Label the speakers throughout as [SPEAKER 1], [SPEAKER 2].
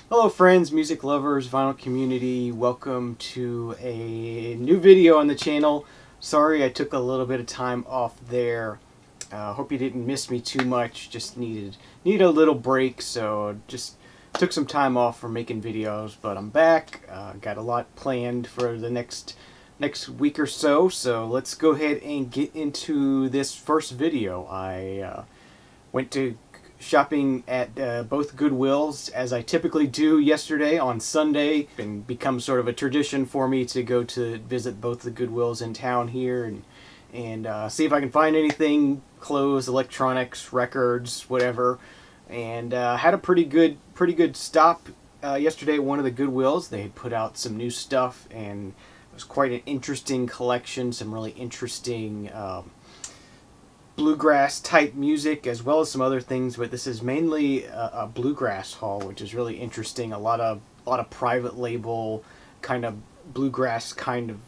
[SPEAKER 1] Hello friends, music lovers, vinyl community, welcome to a new video on the channel. Sorry I took a little bit of time off there. Hope you didn't miss me too much, just need a little break, so just took some time off from making videos, but I'm back. Got a lot planned for the next week or so, so let's go ahead and get into this first video. I went to shopping at both Goodwills, as I typically do yesterday on Sunday, and become sort of a tradition for me to go to visit both the Goodwills in town here and see if I can find anything, clothes, electronics, records, whatever. And had a pretty good stop yesterday at one of the Goodwills. They had put out some new stuff, and it was quite an interesting collection, some really interesting bluegrass type music, as well as some other things, but this is mainly a bluegrass haul, which is really interesting. A lot of private label kind of bluegrass kind of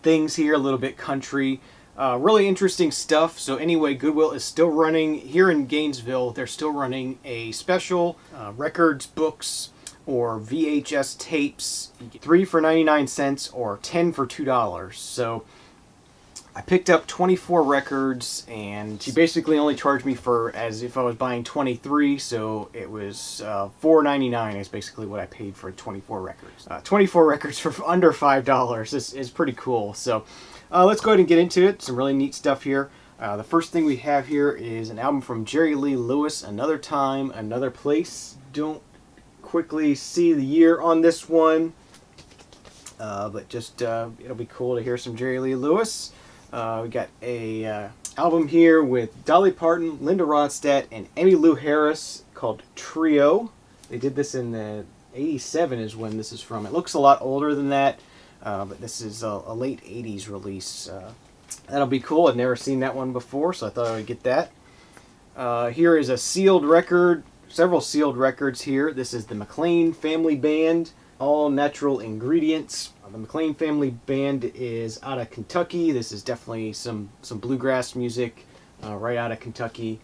[SPEAKER 1] things here, a little bit country, really interesting stuff. So anyway, Goodwill is still running here in Gainesville. They're still running a special, records, books, or VHS tapes, 3 for 99 cents or 10 for $2. So I picked up 24 records, and she basically only charged me for as if I was buying 23, so it was $4.99 is basically what I paid for 24 records. 24 records for under $5 is pretty cool. So let's go ahead and get into it. Some really neat stuff here. The first thing we have here is an album from Jerry Lee Lewis, Another Time, Another Place. Don't quickly see the year on this one, but just it'll be cool to hear some Jerry Lee Lewis. We got a album here with Dolly Parton, Linda Ronstadt, and Emmylou Harris called Trio. They did this in the 87 is when this is from. It looks a lot older than that, but this is a late 80s release. That'll be cool. I've never seen that one before, so I thought I would get that. Here is a sealed record, several sealed records here. This is the McLean Family Band, All Natural Ingredients. The McLean Family Band is out of Kentucky. This is definitely some bluegrass music right out of Kentucky.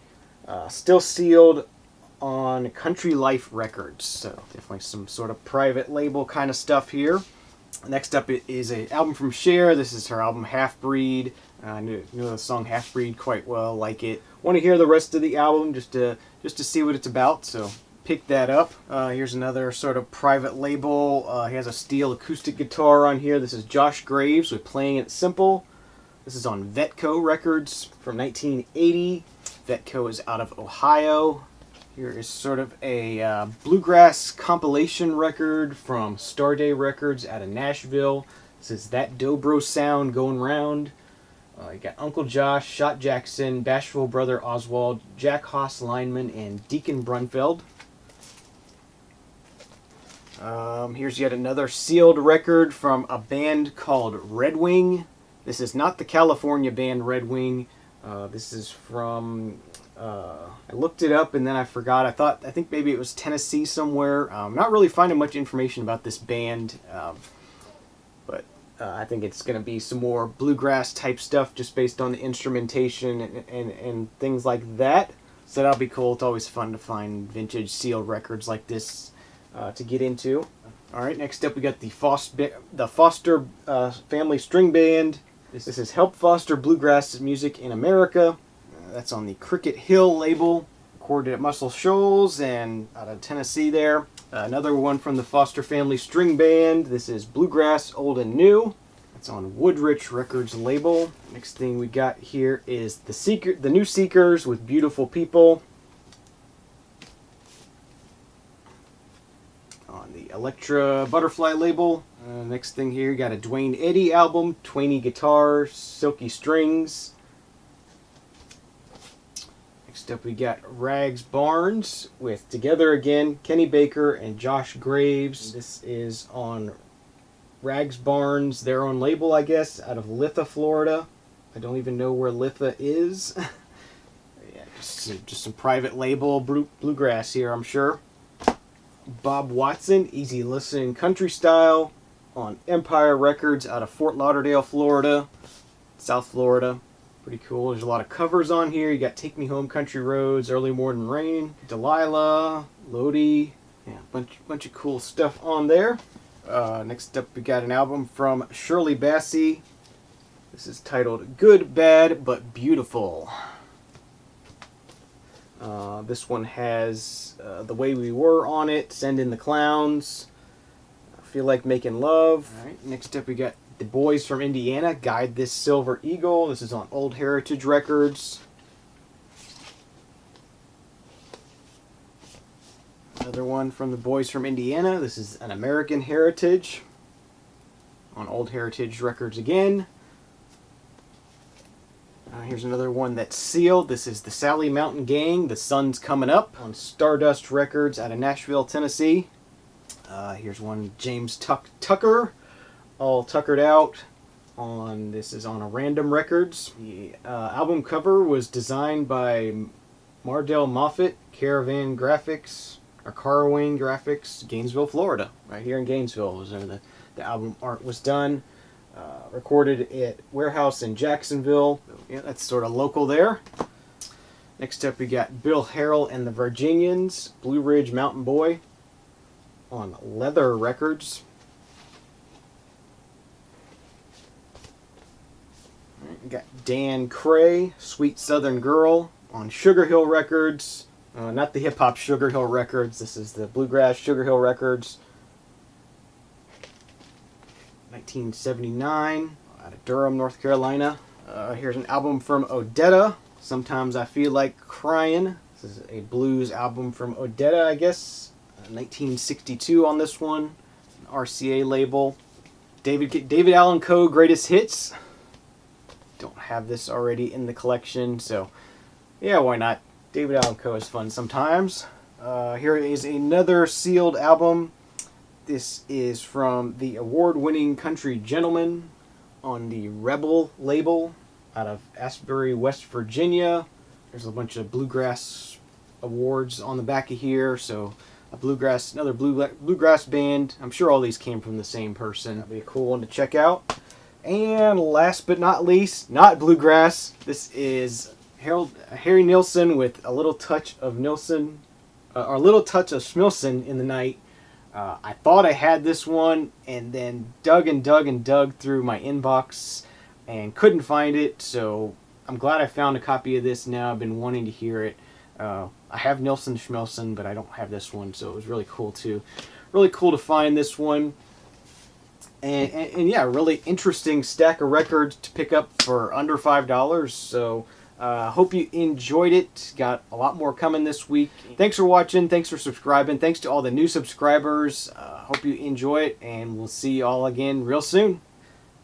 [SPEAKER 1] Still sealed on Country Life Records, so definitely some sort of private label kind of stuff here. Next up is an album from Cher. This is her album Half Breed. I knew the song Half Breed quite well, like it. Want to hear the rest of the album just to see what it's about, so pick that up. Here's another sort of private label. He has a steel acoustic guitar on here. This is Josh Graves with Playing It Simple. This is on Vetco Records from 1980. Vetco is out of Ohio. Here is sort of a bluegrass compilation record from Starday Records out of Nashville. This is That Dobro Sound Going Round. You got Uncle Josh, Shot Jackson, Bashful Brother Oswald, Jack Haas Lineman, and Deacon Brunfeld. Here's yet another sealed record from a band called Red Wing. This is not the California band Red Wing. This is from, I looked it up and then I forgot. I think maybe it was Tennessee somewhere. I'm not really finding much information about this band, but I think it's going to be some more bluegrass type stuff just based on the instrumentation and things like that. So that'll be cool. It's always fun to find vintage sealed records like this to get into. All right, next up we got the Foster Family String Band. This is Help Foster Bluegrass Music in America. That's on the Cricket Hill label, recorded at Muscle Shoals and out of Tennessee there. Another one from the Foster Family String Band. This is Bluegrass Old and New. That's on Woodrich Records label. Next thing we got here is the New Seekers with Beautiful People. On the Electra Butterfly label. Next thing here, you got a Dwayne Eddy album, Twainy Guitar, Silky Strings. Next up we got Rags Barnes with Together Again, Kenny Baker and Josh Graves. This is on Rags Barnes, their own label, I guess, out of Litha, Florida. I don't even know where Litha is. Yeah, just some private label bluegrass here, I'm sure. Bob Watson, Easy Listening Country Style, on Empire Records out of Fort Lauderdale, Florida, South Florida. Pretty cool. There's a lot of covers on here. You got Take Me Home, Country Roads, Early Morning Rain, Delilah, Lodi. Yeah, Bunch of cool stuff on there. Next up, we got an album from Shirley Bassey. This is titled Good, Bad, But Beautiful. This one has The Way We Were on it, Send in the Clowns, Feel Like Making Love. All right, next up we got The Boys from Indiana, Guide This Silver Eagle. This is on Old Heritage Records. Another one from The Boys from Indiana. This is An American Heritage on Old Heritage Records again. Here's another one that's sealed. This is the Sally Mountain Gang, The Sun's Coming Up on Stardust Records out of Nashville, Tennessee. Here's one, James Tucker, All Tuckered Out. This is on a Random Records. The album cover was designed by Mardell Moffett, Caravane Graphics, Gainesville, Florida. Right here in Gainesville was where the album art was done. Recorded at Warehouse in Jacksonville. Yeah, that's sort of local there. Next up we got Bill Harrell and the Virginians, Blue Ridge Mountain Boy on Leather Records. Right, we got Dan Cray, Sweet Southern Girl on Sugar Hill Records. Not the hip-hop Sugar Hill Records. This is the Bluegrass Sugar Hill Records. 1979, out of Durham, North Carolina. Here's an album from Odetta, Sometimes I Feel Like Crying. This is a blues album from Odetta, I guess. 1962 on this one, an RCA label. David Allan Coe Greatest Hits. Don't have this already in the collection, so yeah, why not? David Allan Coe is fun sometimes. Here is another sealed album. This is from the award-winning Country Gentleman on the Rebel label out of Asbury, West Virginia. There's a bunch of bluegrass awards on the back of here. So another bluegrass band. I'm sure all these came from the same person. That'd be a cool one to check out. And last but not least, not bluegrass. This is Harry Nilsson with a little touch of Smilson in the Night. I thought I had this one and then dug through my inbox and couldn't find it, so I'm glad I found a copy of this now. I've been wanting to hear it. I have Nilsson Schmilson, but I don't have this one, so it was really cool to find this one. And yeah, really interesting stack of records to pick up for under $5, so hope you enjoyed it. Got a lot more coming this week. Thanks for watching. Thanks for subscribing. Thanks to all the new subscribers. Hope you enjoy it, and we'll see you all again real soon.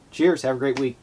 [SPEAKER 1] Cheers. Have a great week.